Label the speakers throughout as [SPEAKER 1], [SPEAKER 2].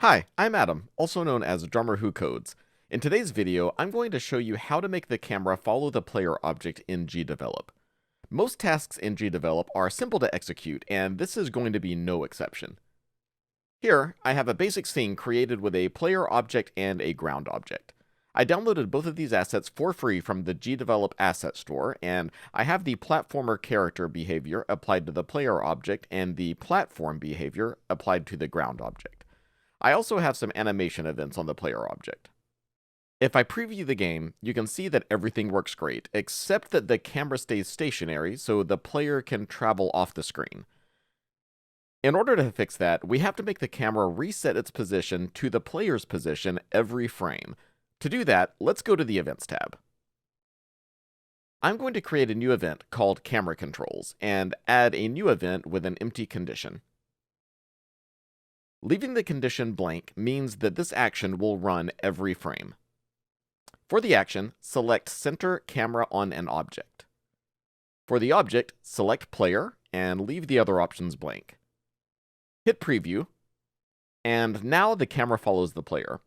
[SPEAKER 1] Hi, I'm Adam, also known as Drummer Who Codes. In today's video, I'm going to show you how to make the camera follow the player object in Gdevelop. Most tasks in Gdevelop are simple to execute, and this is going to be no exception. Here, I have a basic scene created with a player object and a ground object. I downloaded both of these assets for free from the Gdevelop asset store, and I have the platformer character behavior applied to the player object and the platform behavior applied to the ground object. I also have some animation events on the player object. If I preview the game, you can see that everything works great, except that the camera stays stationary so the player can travel off the screen. In order to fix that, we have to make the camera reset its position to the player's position every frame. To do that, let's go to the Events tab. I'm going to create a new event called Camera Controls, and add a new event with an empty condition. Leaving the condition blank means that this action will run every frame. For the action, select Center Camera on an Object. For the object, select Player and leave the other options blank. Hit Preview, and now the camera follows the player.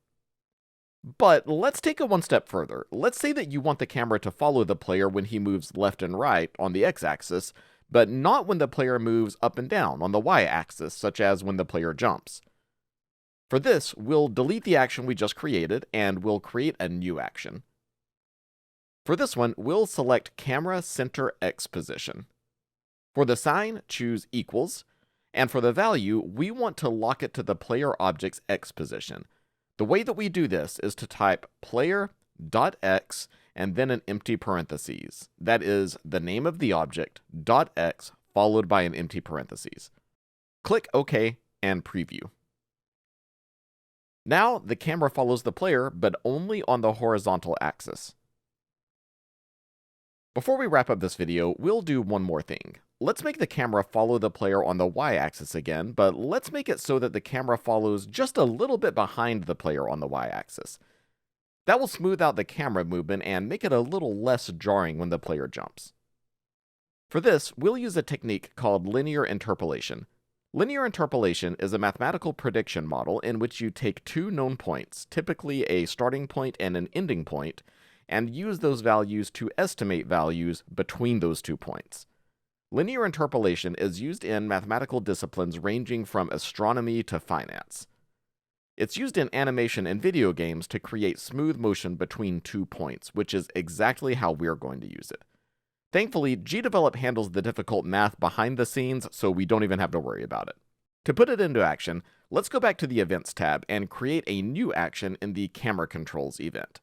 [SPEAKER 1] But let's take it one step further. Let's say that you want the camera to follow the player when he moves left and right on the x-axis, but not when the player moves up and down on the y-axis, such as when the player jumps. For this, we'll delete the action we just created, and we'll create a new action. For this one, we'll select Camera Center X Position. For the sign, choose equals, and for the value, we want to lock it to the player object's X position. The way that we do this is to type player.x and then an empty parentheses. That is the name of the object, .x, followed by an empty parentheses. Click OK and preview. Now the camera follows the player, but only on the horizontal axis. Before we wrap up this video, we'll do one more thing. Let's make the camera follow the player on the y-axis again, but let's make it so that the camera follows just a little bit behind the player on the y-axis. That will smooth out the camera movement and make it a little less jarring when the player jumps. For this, we'll use a technique called linear interpolation. Linear interpolation is a mathematical prediction model in which you take two known points, typically a starting point and an ending point, and use those values to estimate values between those 2 points. Linear interpolation is used in mathematical disciplines ranging from astronomy to finance. It's used in animation and video games to create smooth motion between 2 points, which is exactly how we're going to use it. Thankfully, Gdevelop handles the difficult math behind the scenes, so we don't even have to worry about it. To put it into action, let's go back to the Events tab and create a new action in the Camera Controls event.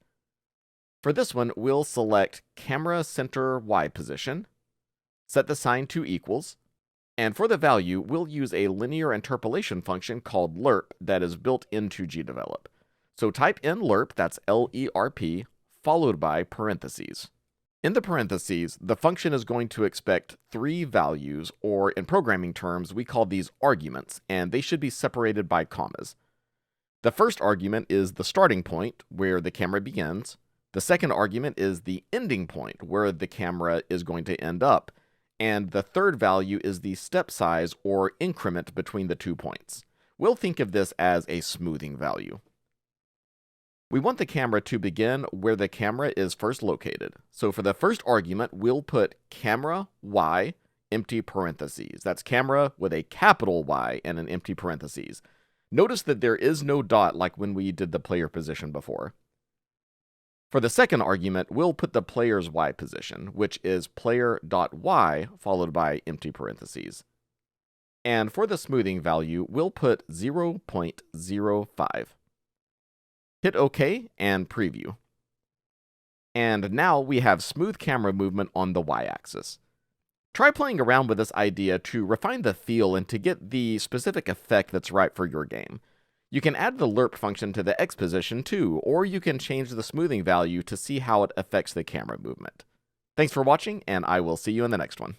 [SPEAKER 1] For this one, we'll select Camera Center Y Position, set the sign to equals, and for the value, we'll use a linear interpolation function called lerp that is built into Gdevelop. So type in lerp, that's L-E-R-P, followed by parentheses. In the parentheses, the function is going to expect 3 values, or in programming terms, we call these arguments, and they should be separated by commas. The first argument is the starting point, where the camera begins. The second argument is the ending point, where the camera is going to end up. And the third value is the step size, or increment between the 2 points. We'll think of this as a smoothing value. We want the camera to begin where the camera is first located. So for the first argument, we'll put camera Y, empty parentheses. That's camera with a capital Y and an empty parentheses. Notice that there is no dot like when we did the player position before. For the second argument, we'll put the player's Y position, which is player.y followed by empty parentheses. And for the smoothing value, we'll put 0.05. Hit OK and preview. And now we have smooth camera movement on the y-axis. Try playing around with this idea to refine the feel and to get the specific effect that's right for your game. You can add the lerp function to the X position too, or you can change the smoothing value to see how it affects the camera movement. Thanks for watching, and I will see you in the next one.